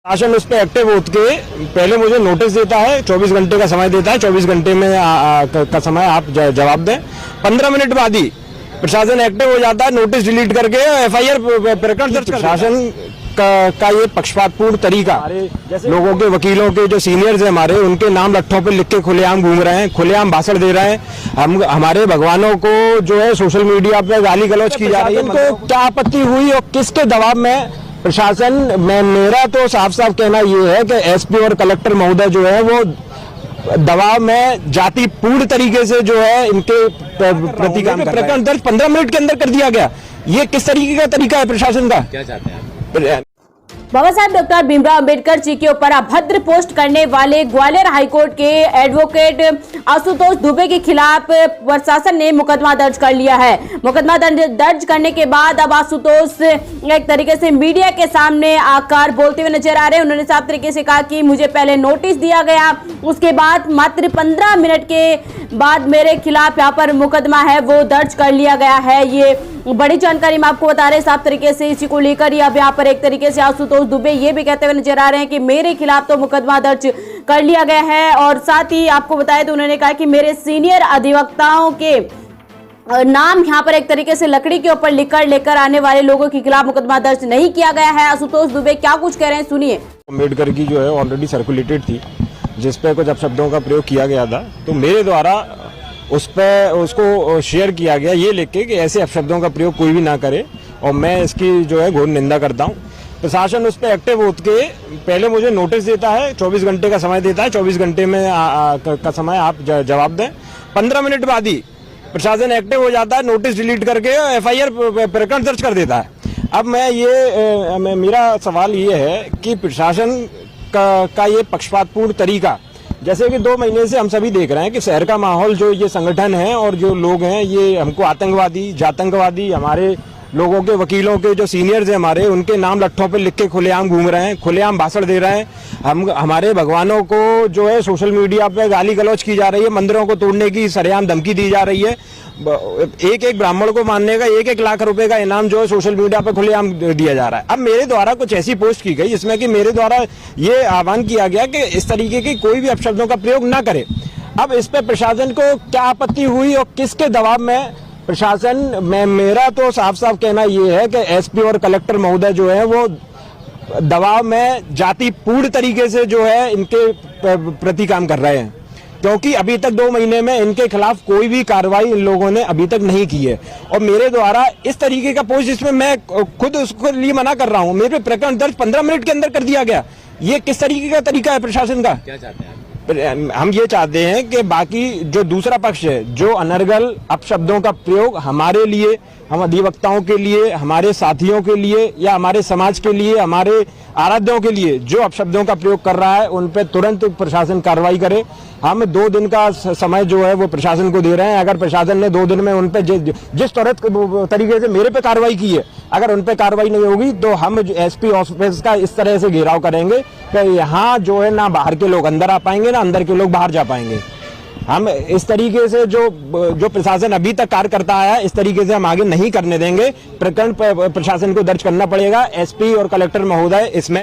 शासन उस पर एक्टिव होके पहले मुझे नोटिस देता है, 24 घंटे का समय देता है, 24 घंटे में का समय आप जवाब दें। 15 मिनट बाद ही प्रशासन एक्टिव हो जाता है, नोटिस डिलीट करके एफआईआर प्रकरण दर्ज कर। शासन का ये पक्षपातपूर्ण तरीका, लोगों के वकीलों के जो सीनियर्स हैं हमारे, उनके नाम लट्ठों पे लिख के खुलेआम घूम रहे हैं, खुलेआम भाषण दे रहे हैं। हमारे भगवानों को जो है सोशल मीडिया पे गाली गलौज की जा रही है। इनको क्या आपत्ति हुई और किसके दबाव में प्रशासन में? मेरा तो साफ साफ कहना ये है कि एसपी और कलेक्टर महोदय जो है वो दबाव में जाति पूर्ण तरीके से जो है इनके प्रति काम कर रहे हैं। प्रकरण दर्ज 15 मिनट के अंदर कर दिया गया। ये किस तरीके का तरीका है प्रशासन का? क्या चाहते हैं? बाबा साहब डॉक्टर भीमराव अंबेडकर जी के ऊपर अभद्र पोस्ट करने वाले ग्वालियर हाईकोर्ट के एडवोकेट आशुतोष दुबे के खिलाफ प्रशासन ने मुकदमा दर्ज कर लिया है। मुकदमा दर्ज करने के बाद अब आशुतोष एक तरीके से मीडिया के सामने आकर बोलते हुए नजर आ रहे हैं। उन्होंने साफ तरीके से कहा कि मुझे पहले नोटिस दिया गया, उसके बाद मात्र 15 मिनट के बाद मेरे खिलाफ यहाँ पर मुकदमा है वो दर्ज कर लिया गया है। ये बड़ी जानकारी मैं आपको बता रहे हैं। साफ तरीके से इसी को लेकर ही अब यहाँ पर एक तरीके से आशुतोष दुबे ये भी कहते हुए नजर आ रहे हैं कि मेरे खिलाफ तो मुकदमा दर्ज कर लिया गया है। और साथ ही आपको बताया तो उन्होंने कहा कि मेरे सीनियर अधिवक्ताओं के नाम यहाँ पर एक तरीके से लकड़ी के ऊपर लिखकर लेकर आने वाले लोगों के खिलाफ मुकदमा दर्ज नहीं किया गया है। आशुतोष दुबे क्या कुछ कह रहे हैं, सुनिए। अम्बेडकर की जो है ऑलरेडी सर्कुलेटेड थी, जिसपे कुछ अपशब्दों का प्रयोग किया गया था, तो मेरे द्वारा उस पर उसको शेयर किया गया ये लिख के कि ऐसे अपशब्दों का प्रयोग कोई भी ना करे, और मैं इसकी जो है घोर निंदा करता हूँ। प्रशासन उस पर एक्टिव होके पहले मुझे नोटिस देता है, 24 घंटे का समय देता है, 24 घंटे में का समय आप जवाब दें। 15 मिनट बाद ही प्रशासन एक्टिव हो जाता है, नोटिस डिलीट करके एफआईआर प्रकरण दर्ज कर देता है। अब मेरा सवाल ये है कि प्रशासन का ये पक्षपातपूर्ण तरीका, जैसे कि 2 महीने से हम सभी देख रहे हैं कि शहर का माहौल, जो ये संगठन है और जो लोग हैं, ये हमको आतंकवादी, जातंकवादी, हमारे लोगों के वकीलों के जो सीनियर्स हैं हमारे, उनके नाम लट्ठों पे लिख के खुलेआम घूम रहे हैं, खुलेआम भाषण दे रहे हैं। हमारे भगवानों को जो है सोशल मीडिया पे गाली गलौज की जा रही है, मंदिरों को तोड़ने की सरेआम धमकी दी जा रही है। एक ब्राह्मण को मानने का 1-1 लाख रुपए का इनाम जो है सोशल मीडिया पे खुलेआम दिया जा रहा है। अब मेरे द्वारा कुछ ऐसी पोस्ट की गई जिसमें कि मेरे द्वारा ये आह्वान किया गया कि इस तरीके की कोई भी अपशब्दों का प्रयोग ना करे। अब इस पे प्रशासन को क्या आपत्ति हुई और किसके दबाव में प्रशासन में? मेरा तो साफ साफ कहना ये है कि एसपी और कलेक्टर महोदय जो है वो दबाव में जाति पूर्ण तरीके से जो है इनके प्रति काम कर रहे हैं, क्योंकि अभी तक 2 महीने में इनके खिलाफ कोई भी कार्रवाई इन लोगों ने अभी तक नहीं की है। और मेरे द्वारा इस तरीके का पोस्ट, जिसमें मैं खुद उसके लिए मना कर रहा हूं, मेरे पे प्रकरण दर्ज 15 मिनट के अंदर कर दिया गया। ये किस तरीके का तरीका है प्रशासन का? क्या चाहते हैं हम ये चाहते हैं कि बाकी जो दूसरा पक्ष है, जो अनर्गल अपशब्दों का प्रयोग हमारे लिए, हम अधिवक्ताओं के लिए, हमारे साथियों के लिए या हमारे समाज के लिए, हमारे आराध्यों के लिए जो अपशब्दों का प्रयोग कर रहा है, उन पर तुरंत प्रशासन कार्रवाई करे। हम 2 दिन का समय जो है वो प्रशासन को दे रहे हैं। अगर प्रशासन ने 2 दिन में उन पर जिस तरीके से मेरे पे कार्रवाई की है, अगर उन पर कार्रवाई नहीं होगी तो हम एसपी ऑफिस का इस तरह से घेराव करेंगे कि यहाँ जो है ना बाहर के लोग अंदर आ पाएंगे, ना अंदर के लोग बाहर जा पाएंगे। हम इस तरीके से जो प्रशासन अभी तक कार्य करता आया है, इस तरीके से हम आगे नहीं करने देंगे। प्रकरण प्रशासन को दर्ज करना पड़ेगा। एसपी और कलेक्टर महोदय इसमें